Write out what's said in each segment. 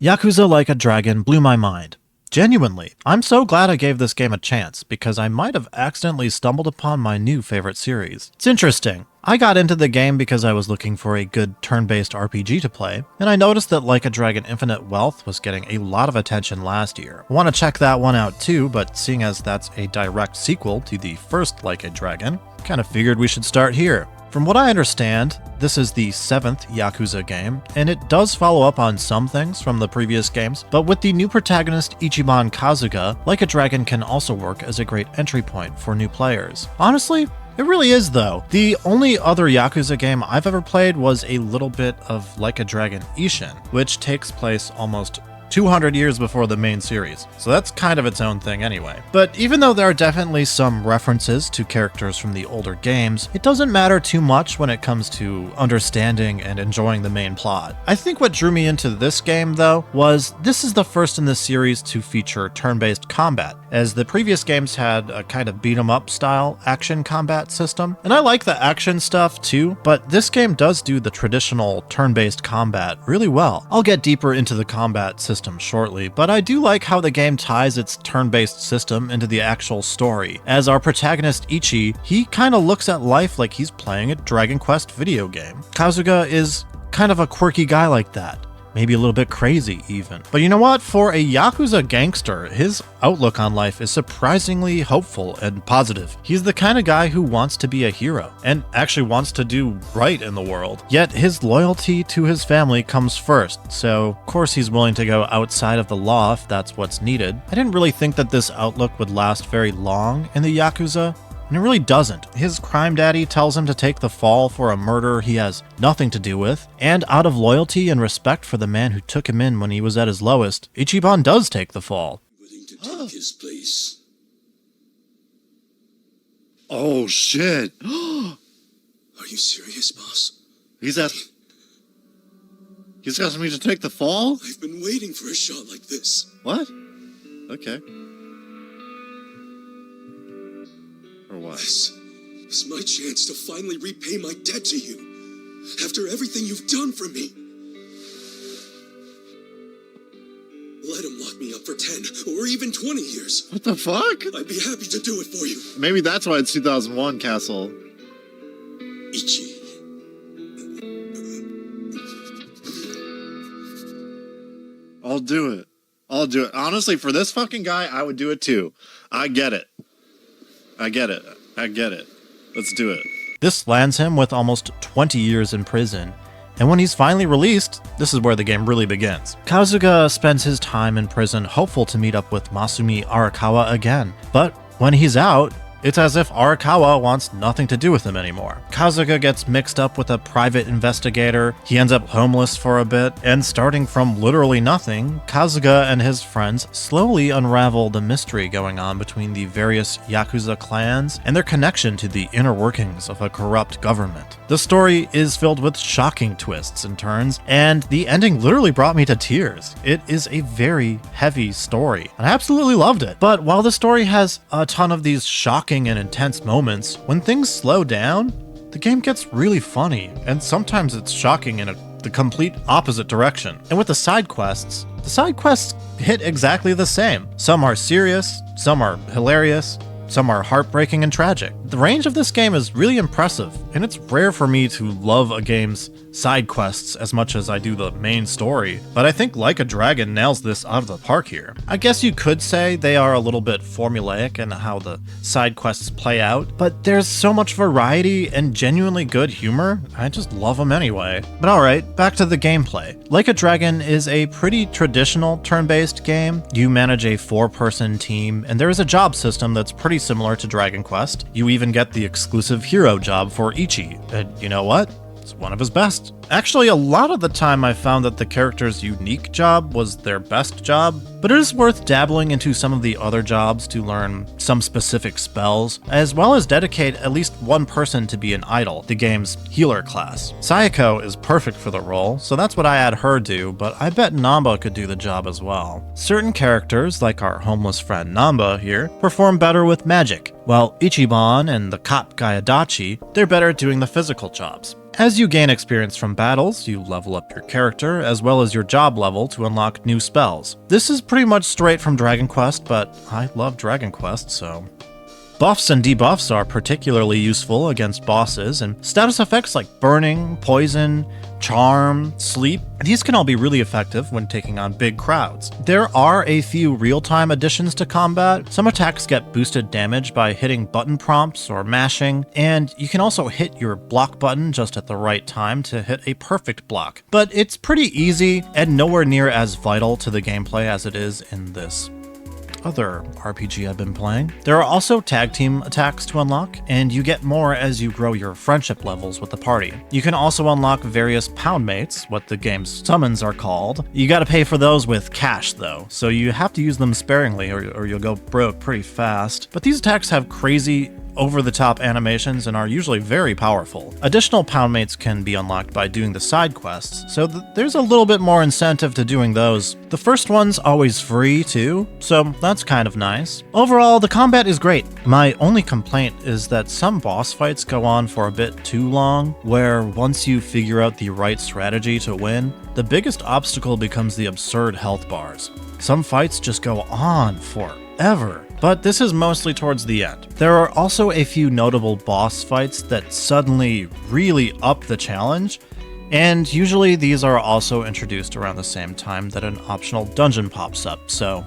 Yakuza Like a Dragon blew my mind. Genuinely, I'm so glad I gave this game a chance, because I might have accidentally stumbled upon my new favorite series. It's interesting. I got into the game because I was looking for a good turn-based RPG to play, and I noticed that Like a Dragon Infinite Wealth was getting a lot of attention last year. I want to check that one out too, but seeing as that's a direct sequel to the first Like a Dragon, kind of figured we should start here. From what I understand, this is the 7th Yakuza game, and it does follow up on some things from the previous games, but with the new protagonist Ichiban Kasuga, Like a Dragon can also work as a great entry point for new players. Honestly, it really is though. The only other Yakuza game I've ever played was a little bit of Like a Dragon Ishin, which takes place almost 200 years before the main series, so that's kind of its own thing anyway. But even though there are definitely some references to characters from the older games, it doesn't matter too much when it comes to understanding and enjoying the main plot. I think what drew me into this game though was this is the first in the series to feature turn-based combat, as the previous games had a kind of beat-em-up style action combat system. And I like the action stuff too, but this game does do the traditional turn-based combat really well. I'll get deeper into the combat system shortly, but I do like how the game ties its turn-based system into the actual story. As our protagonist Ichi, he kind of looks at life like he's playing a Dragon Quest video game. Kasuga is kind of a quirky guy like that. Maybe a little bit crazy even. But you know what? For a Yakuza gangster, his outlook on life is surprisingly hopeful and positive. He's the kind of guy who wants to be a hero and actually wants to do right in the world. Yet his loyalty to his family comes first, so of course he's willing to go outside of the law if that's what's needed. I didn't really think that this outlook would last very long in the Yakuza, and it really doesn't. His crime daddy tells him to take the fall for a murder he has nothing to do with, and out of loyalty and respect for the man who took him in when he was at his lowest, Ichiban does take the fall. Willing to take his place. Oh shit. Are you serious, boss? He's asking me to take the fall? I've been waiting for a shot like this. What? Okay. Or what? This is my chance to finally repay my debt to you. After everything you've done for me. Let him lock me up for 10 or even 20 years. What the fuck? I'd be happy to do it for you. Maybe that's why it's 2001 Castle. Ichi. I'll do it. I'll do it. Honestly, for this fucking guy, I would do it too. I get it. I get it. Let's do it. This lands him with almost 20 years in prison, and when he's finally released, this is where the game really begins. Kasuga spends his time in prison hopeful to meet up with Masumi Arakawa again, but when he's out, it's as if Arakawa wants nothing to do with him anymore. Kasuga gets mixed up with a private investigator, he ends up homeless for a bit, and starting from literally nothing, Kasuga and his friends slowly unravel the mystery going on between the various Yakuza clans and their connection to the inner workings of a corrupt government. The story is filled with shocking twists and turns, and the ending literally brought me to tears. It is a very heavy story, and I absolutely loved it. But while the story has a ton of these shocking and intense moments, when things slow down, the game gets really funny, and sometimes it's shocking in the complete opposite direction. And with the side quests hit exactly the same. Some are serious, some are hilarious, some are heartbreaking and tragic. The range of this game is really impressive, and it's rare for me to love a game's side quests as much as I do the main story, but I think Like a Dragon nails this out of the park here. I guess you could say they are a little bit formulaic in how the side quests play out, but there's so much variety and genuinely good humor, I just love them anyway. But alright, back to the gameplay. Like a Dragon is a pretty traditional turn-based game. You manage a 4-person team, and there is a job system that's pretty similar to Dragon Quest. You even get the exclusive hero job for Ichi, and you know what? It's one of his best. Actually, a lot of the time I found that the character's unique job was their best job, but it is worth dabbling into some of the other jobs to learn some specific spells, as well as dedicate at least one person to be an idol, the game's healer class. Sayako is perfect for the role, so that's what I had her do, but I bet Namba could do the job as well. Certain characters, like our homeless friend Namba here, perform better with magic, while Ichiban and the cop guy Adachi, they're better at doing the physical jobs. As you gain experience from battles, you level up your character, as well as your job level to unlock new spells. This is pretty much straight from Dragon Quest, but I love Dragon Quest, so... Buffs and debuffs are particularly useful against bosses, and status effects like burning, poison, charm, sleep, these can all be really effective when taking on big crowds. There are a few real-time additions to combat. Some attacks get boosted damage by hitting button prompts or mashing, and you can also hit your block button just at the right time to hit a perfect block. But it's pretty easy and nowhere near as vital to the gameplay as it is in this other RPG I've been playing. There are also tag team attacks to unlock, and you get more as you grow your friendship levels with the party. You can also unlock various pound mates, what the game's summons are called. You gotta pay for those with cash though, so you have to use them sparingly or you'll go broke pretty fast. But these attacks have crazy over-the-top animations and are usually very powerful. Additional pound mates can be unlocked by doing the side quests, so there's a little bit more incentive to doing those. The first one's always free too, so that's kind of nice. Overall, the combat is great. My only complaint is that some boss fights go on for a bit too long, where once you figure out the right strategy to win, the biggest obstacle becomes the absurd health bars. Some fights just go on forever. But this is mostly towards the end. There are also a few notable boss fights that suddenly really up the challenge, and usually these are also introduced around the same time that an optional dungeon pops up, so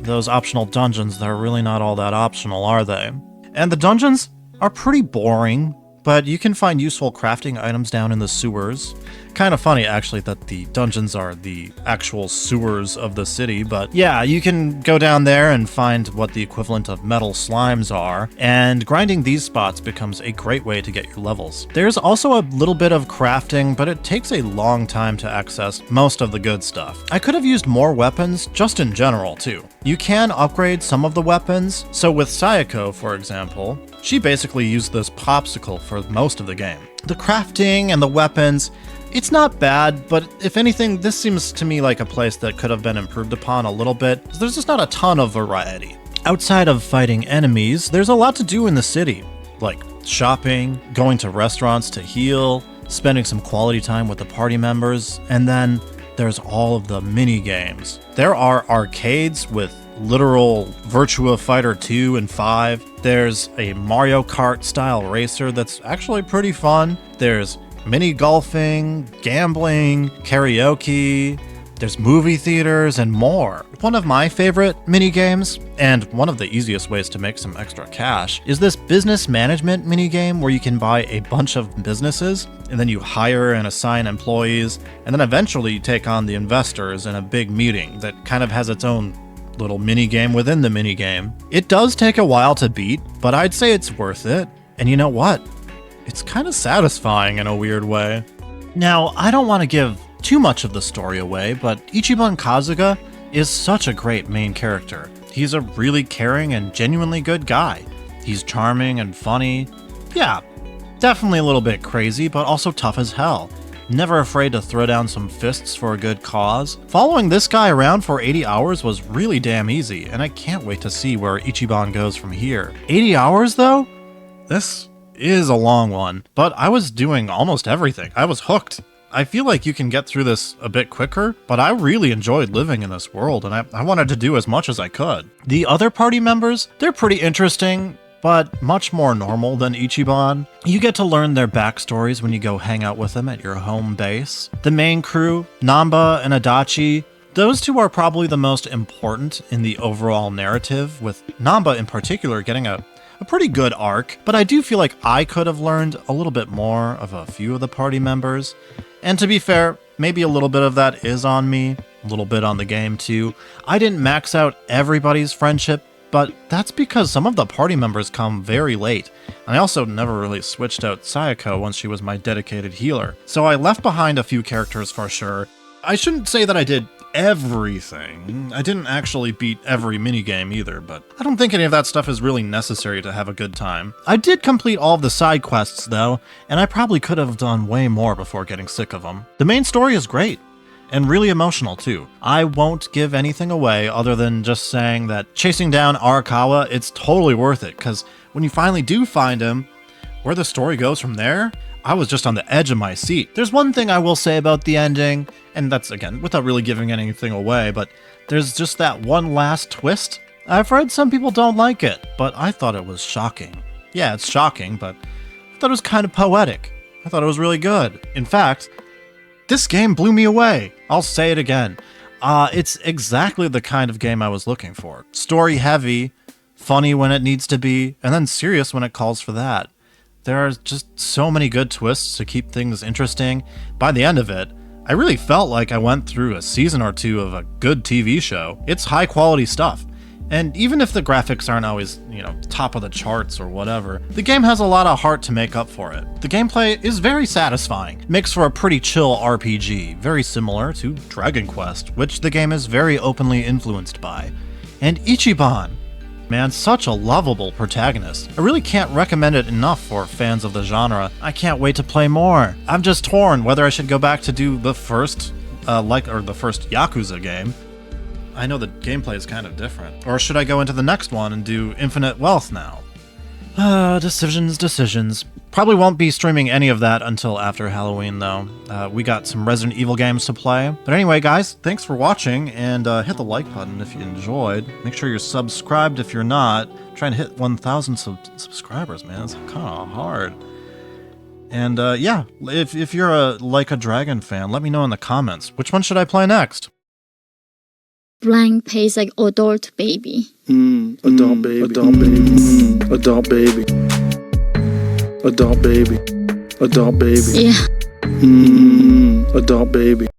those optional dungeons, they're really not all that optional, are they? And the dungeons are pretty boring, but you can find useful crafting items down in the sewers. Kind of funny, actually, that the dungeons are the actual sewers of the city, but yeah, you can go down there and find what the equivalent of metal slimes are, and grinding these spots becomes a great way to get your levels. There's also a little bit of crafting, but it takes a long time to access most of the good stuff. I could have used more weapons, just in general, too. You can upgrade some of the weapons, so with Sayako, for example, she basically used this popsicle for most of the game. The crafting and the weapons, it's not bad, but if anything, this seems to me like a place that could have been improved upon a little bit. There's just not a ton of variety. Outside of fighting enemies, there's a lot to do in the city, like shopping, going to restaurants to heal, spending some quality time with the party members, and then there's all of the mini games. There are arcades with literal Virtua Fighter 2 and 5. There's a Mario Kart style racer that's actually pretty fun. There's mini golfing, gambling, karaoke, there's movie theaters, and more. One of my favorite mini games, and one of the easiest ways to make some extra cash, is this business management mini game where you can buy a bunch of businesses, and then you hire and assign employees, and then eventually you take on the investors in a big meeting that kind of has its own little mini game within the mini game. It does take a while to beat, but I'd say it's worth it. And you know what? It's kind of satisfying in a weird way. Now, I don't want to give too much of the story away, but Ichiban Kasuga is such a great main character. He's a really caring and genuinely good guy. He's charming and funny. Yeah, definitely a little bit crazy, but also tough as hell. Never afraid to throw down some fists for a good cause. Following this guy around for 80 hours was really damn easy, and I can't wait to see where Ichiban goes from here. 80 hours though? This is a long one, but I was doing almost everything. I was hooked. I feel like you can get through this a bit quicker, but I really enjoyed living in this world, and I wanted to do as much as I could. The other party members, they're pretty interesting, but much more normal than Ichiban. You get to learn their backstories when you go hang out with them at your home base. The main crew, Namba and Adachi, those two are probably the most important in the overall narrative, with Namba in particular getting a pretty good arc, but I do feel like I could have learned a little bit more of a few of the party members. And to be fair, maybe a little bit of that is on me, a little bit on the game too. I didn't max out everybody's friendship, but that's because some of the party members come very late. And I also never really switched out Sayako once she was my dedicated healer. So I left behind a few characters for sure. I shouldn't say that I did everything. I didn't actually beat every minigame either, but I don't think any of that stuff is really necessary to have a good time. I did complete all of the side quests though, and I probably could have done way more before getting sick of them. The main story is great, and really emotional too. I won't give anything away other than just saying that chasing down Arakawa, it's totally worth it, because when you finally do find him, where the story goes from there, I was just on the edge of my seat. There's one thing I will say about the ending, and that's, again, without really giving anything away, but there's just that one last twist. I've read some people don't like it, but I thought it was shocking. Yeah, it's shocking, but I thought it was kind of poetic. I thought it was really good. In fact, this game blew me away. I'll say it again. It's exactly the kind of game I was looking for. Story heavy, funny when it needs to be, and then serious when it calls for that. There are just so many good twists to keep things interesting. By the end of it, I really felt like I went through a season or two of a good TV show. It's high quality stuff. And even if the graphics aren't always, top of the charts or whatever, the game has a lot of heart to make up for it. The gameplay is very satisfying, makes for a pretty chill RPG, very similar to Dragon Quest, which the game is very openly influenced by. And Ichiban, man, such a lovable protagonist. I really can't recommend it enough for fans of the genre. I can't wait to play more. I'm just torn whether I should go back to do the first Yakuza game. I know the gameplay is kind of different. Or should I go into the next one and do Infinite Wealth now? Decisions. Probably won't be streaming any of that until after Halloween, though. We got some Resident Evil games to play. But anyway, guys, thanks for watching, and hit the like button if you enjoyed. Make sure you're subscribed if you're not. I'm trying to hit 1,000 subscribers, man. It's kind of hard. And yeah, if you're a Like a Dragon fan, let me know in the comments. Which one should I play next? Blank pays like adult baby. Adult baby. Adult baby. Adult baby. Adult baby. Adult baby. Yeah. Adult baby.